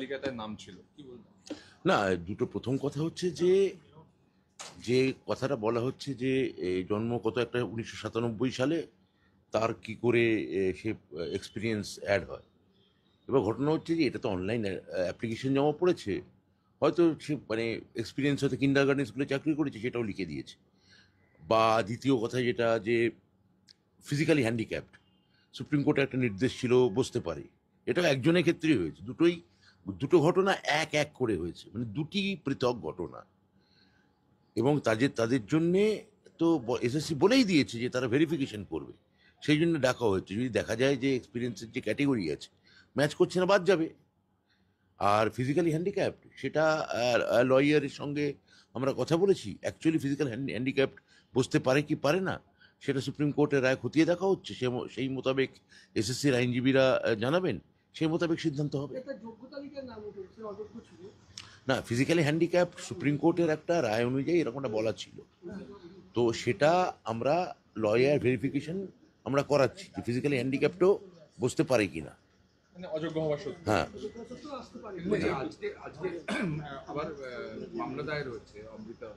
তালিকাটায় নাম ছিল, কি বলবেন? না, দুটো প্রথম কথা হচ্ছে যে যে কথাটা বলা হচ্ছে যে জন্ম কত একটা 1997 সালে তার কি করে সে এক্সপিরিয়েন্স অ্যাড হয়। এবার ঘটনা হচ্ছে যে এটা তো অনলাইন অ্যাপ্লিকেশন জমা পড়েছে, হয়তো সে মানে এক্সপিরিয়েন্স হয়তো কিন্ডার গার্ডেন স্কুলে চাকরি করেছে সেটাও লিখে দিয়েছে। বা দ্বিতীয় কথা যেটা যে ফিজিক্যালি হ্যান্ডিক্যাপড, সুপ্রিম কোর্টে একটা নির্দেশ ছিল বসতে পারে, এটা একজনের ক্ষেত্রেই হয়েছে। দুটো ঘটনা এক এক করে হয়েছে, মানে দুটি পৃথক ঘটনা। এবং তাদের জন্যে তো এসএসসি বলেই দিয়েছে যে তারা ভেরিফিকেশন করবে, সেই জন্য ডাকা হয়েছে। যদি দেখা যায় যে এক্সপিরিয়েন্সের যে ক্যাটেগরি আছে ম্যাচ করছে না, বাদ যাবে। আর ফিজিক্যালি হ্যান্ডিক্যাপড সেটা লয়ারের সঙ্গে আমরা কথা বলেছি, অ্যাকচুয়ালি ফিজিক্যাল হ্যান্ডিক্যাপড বসতে পারে কি পারে না সেটা সুপ্রিম কোর্টের রায় খতিয়ে দেখা হচ্ছে। সেই মোতাবেক এসএসসির আইনজীবীরা জানাবেন, সেই মোতাবেক সিদ্ধান্ত হবে। না, ফিজিক্যালি হ্যান্ডিক্যাপ সুপ্রিম কোর্টের একটা রায় অনুযায়ী এরকমটা বলা ছিল, তো সেটা আমরা লয়ার ভেরিফিকেশন আমরা করাচ্ছি যে ফিজিক্যালি হ্যান্ডিক্যাপটাও বসতে পারে কিনা। মানে অযোগ্য হওয়া সত্ত্বেও। হ্যাঁ, কিন্তু আজকে আজকে আবার মামলা দায়ের হচ্ছে অমৃতা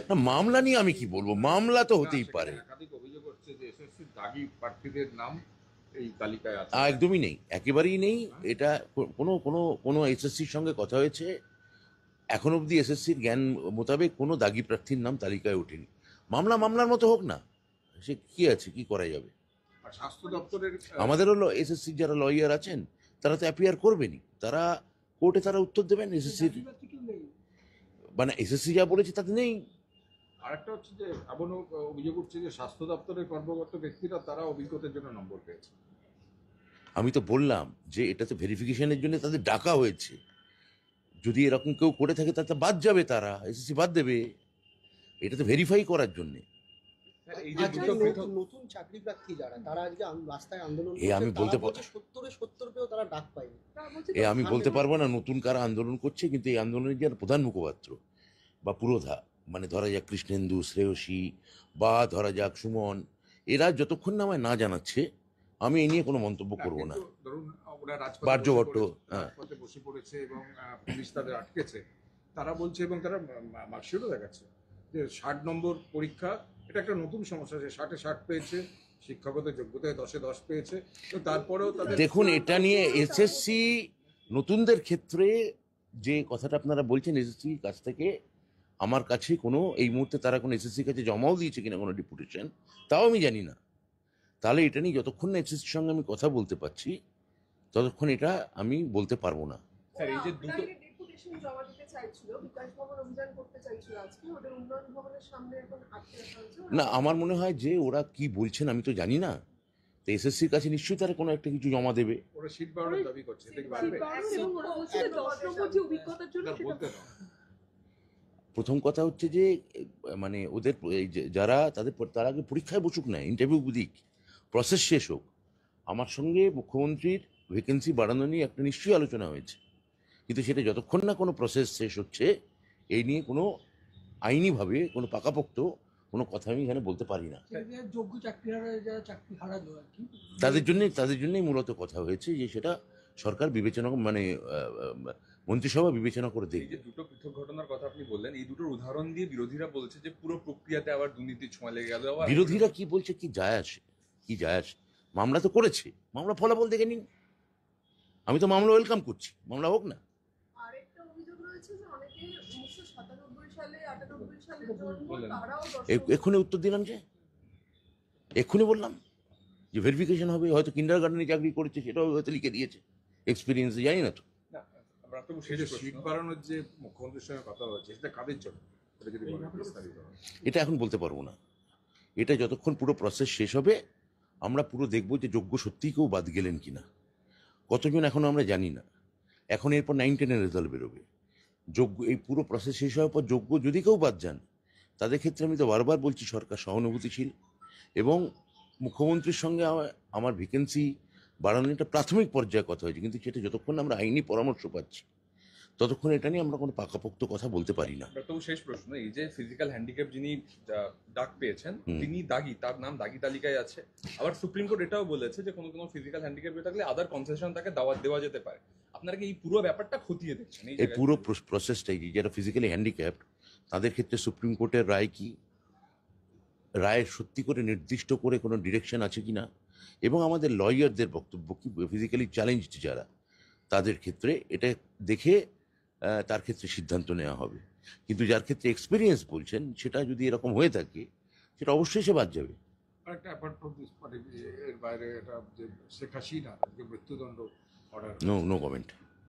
না মামলা নিয়ে আমি কি বলবো, মামলা তো হতেই পারে। একাধিক অভিযোগ হচ্ছে যে এসএসসি দাগি প্রার্থীদের নাম এই তালিকায় আছে। একদমই নেই, একেবারেই নেই। এটা কোনো কোনো কোনো এসএসসির সঙ্গে কথা হয়েছে, এখন অবধি এসএসসির জ্ঞান মোতাবেক কোনো দাগি প্রার্থীর নাম তালিকায় ওঠেনি। মামলার মতো হোক না, সে কি আছে, কি করা যাবে। আর স্বাস্থ্য দপ্তরের আমাদেরও এসএসসির যারা লয়ার আছেন তারা তো অ্যাপিয়ার করবেনই, তারা কোর্টে তারা উত্তর দেবেন। এসএসসির মানে এসএসসি যা বলেছে তাতে নেই। আরেকটা হচ্ছে যে এমন অভিযোগ উঠছে যে স্বাস্থ্য দপ্তরের কর্মরত ব্যক্তিরা তারা অভিজ্ঞতার জন্য নম্বর পেয়েছে। আমি তো বললাম যে এটা তো ভেরিফিকেশনের জন্য তাদের ডাকা হয়েছে, যদি এরকম কেউ করে থাকে তাতে বাদ যাবে, তারা এসএসসি বাদ দেবে, এটা তো ভেরিফাই করার জন্যে। এই যে আজকে দুটো পৃথক নতুন চাকরি প্রার্থী যারা তারা আজকে রাস্তায় আন্দোলন এ আমি বলতে করছে, 70 পেও তারা ডাক পায়নি। আমি বলতে পারবো না নতুন কারা আন্দোলন করছে, কিন্তু এই আন্দোলনের যারা প্রধান মুখপাত্র বা পুরোধা, মানে ধরা যাক কৃষ্ণেন্দু, শ্রেয়সী বা ধরা যাক সুমন, এরা যতক্ষণ না আমায় না জানাচ্ছে আমি এই নিয়ে কোনো মন্তব্য করব না। কিন্তু ধরুন ওরা বাহ্যভট্ট, হ্যাঁ। রাজপথে বসে পড়েছে এবং পুলিশ তাদের আটকেছে, তারা বলছে এবং তারা মার্কশিটও দেখাচ্ছে যে 60 নম্বর পরীক্ষা, এটা একটা নতুন সমস্যা। যে 60-60 পেয়েছে, শিক্ষাগত যোগ্যতায় 10-10 পেয়েছে, তো তারপরেও তাদের দেখুন, এটা নিয়ে এসএসসি নতুনদের ক্ষেত্রে যে কথাটা আপনারা বলছেন, এসএসসির কাছ থেকে আমার কাছে কোনো এই মুহূর্তে তারা কোনো এসএসসির কাছে জমাও দিয়েছে কিনা কোনো ডেপুটেশন, তাও আমি জানি না। তাহলে এটা নিয়ে যতক্ষণ না এসএসসির সঙ্গে আমি কথা বলতে পারছি ততক্ষণ এটা আমি বলতে পারবো না। স্যার এই যে দুটো ডেপুটেশন জমা দিতে চাইছিল, বিকাশ ভবন অভিযান করতে চাইছিল, আজকে ওদের উন্নয়ন ভবনের সামনে এখন আটকে রাখা হয়েছে। না, আমার মনে হয় যে ওরা কি বলছেন আমি তো জানি না, তো এসএসসির কাছে নিশ্চয়ই তারা কোনো একটা কিছু জমা দেবে। ওরা সিট বাড়ানোর দাবি করছে, এটা কি বাড়বে? এবং ওরা বলছে যে 10 নম্বর যে অভিজ্ঞতার জন্য না, সেটা বলতে দাও। প্রথম কথা হচ্ছে যে মানে ওদের যারা তার আগে পরীক্ষায় বসুক না, ইন্টারভিউ দিক, প্রসেস শেষ হোক। আমার সঙ্গে মুখ্যমন্ত্রীর ভ্যাকেন্সি বাড়ানো নিয়ে একটা নিশ্চয়ই আলোচনা হয়েছে, কিন্তু সেটা যতক্ষণ না কোনো প্রসেস শেষ হচ্ছে এই নিয়ে কোনো আইনিভাবে কোনো পাকাপোক্ত কোনো কথা আমি এখানে বলতে পারি না। যোগ্য চাকরি যারা চাকরি হারালো আর কি, তাদের জন্যই মূলত কথা হয়েছে যে সেটা সরকার বিবেচনা, মানে মন্ত্রিসভা বিবেচনা করে এই দেখবে। যে দুটো পৃথক ঘটনার কথা আপনি বললেন, এই দুটোর উদাহরণ দিয়ে বিরোধীরা বলছে যে পুরো প্রক্রিয়াতে আবার দুর্নীতির ছোঁয়া লেগে গেল। বিরোধীরা কি বলছে কি যায় আসে, কি যায় আসে, মামলা তো করেছে, মামলা ফলাফল দেখে নিন। আমি তো মামলা ওয়েলকাম করছি, মামলা হোক না। আরেকটা অভিযোগ রয়েছে যে অনেকে 1997 সালে 98 সালে জন্ম, বললেন। তারাও এক্ষুনি উত্তর দিলাম যে, এক্ষুনি বললাম যে ভেরিফিকেশন হবে, হয়তো কিন্ডার গার্ডেনে চাকরি করেছে সেটাও হয়তো লিখে দিয়েছে, এক্সপিরিয়েন্স জানি না তো। না, আমরা তো সেই যে সিট বাড়ানোর যে মুখ্যমন্ত্রীর সঙ্গে কথা হচ্ছে, সেটা কাদের জন্য, এটা যদি বলেন বিস্তারিত। এটা এখন বলতে পারবো না, এটা যতক্ষণ পুরো প্রসেস শেষ হবে আমরা পুরো দেখবো যে যোগ্য সত্যিই কেউ বাদ গেলেন কিনা, কতজন এখনো আমরা জানি না। এখন এরপর 9-10-এর রেজাল্ট বেরোবে, যোগ্য এই পুরো প্রসেস শেষ হওয়ার পর যোগ্য যদি কেউ বাদ যান তাদের ক্ষেত্রে আমি তো বারবার বলছি সরকার সহানুভূতিশীল, এবং মুখ্যমন্ত্রীর সঙ্গে আমার ভ্যাকেন্সি বাড়ানোর একটা প্রাথমিক পর্যায়ে কথা হয়েছে, কিন্তু সেটা যতক্ষণ আমরা আইনি পরামর্শ পাচ্ছি ততক্ষণ এটা নিয়ে আমরা কোনো পাকাপোক্ত কথা বলতে পারি না। তবু শেষ প্রশ্ন, এই যে ফিজিক্যাল হ্যান্ডিক্যাপ যিনি ডাক পেয়েছেন হুম। তিনি দাগী, তার নাম দাগী তালিকায় আছে। আবার সুপ্রিম কোর্ট এটাও বলেছে যে কোনো কোনো ফিজিক্যাল হ্যান্ডিক্যাপ থাকলে আদার কনসেশন তাকে দেওয়া যেতে পারে। আপনারা কি এই পুরো ব্যাপারটা খতিয়ে দেখছেন? এই পুরো প্রসেসটাই কি, যারা ফিজিক্যালি হ্যান্ডিক্যাপড তাদের ক্ষেত্রে সুপ্রিম কোর্টের রায় কি, রায়ের সত্যি করে নির্দিষ্ট করে কোনো ডিরেকশন আছে কি না, এবং আমাদের লয়ারদের বক্তব্য কি, ফিজিক্যালি চ্যালেঞ্জড যারা তাদের ক্ষেত্রে এটা দেখে তার ক্ষেত্রে সিদ্ধান্ত নেওয়া হবে। কিন্তু যার ক্ষেত্রে এক্সপিরিয়েন্স বলছেন সেটা যদি এরকম হয়ে থাকে সেটা অবশ্যই সে বাদ যাবে। আরেকটা অ্যাপার্ট ফ্রম দিস, এর বাইরে এটা যে শেখ হাসিনা যে মৃত্যুদণ্ড অর্ডার, নো কমেন্ট।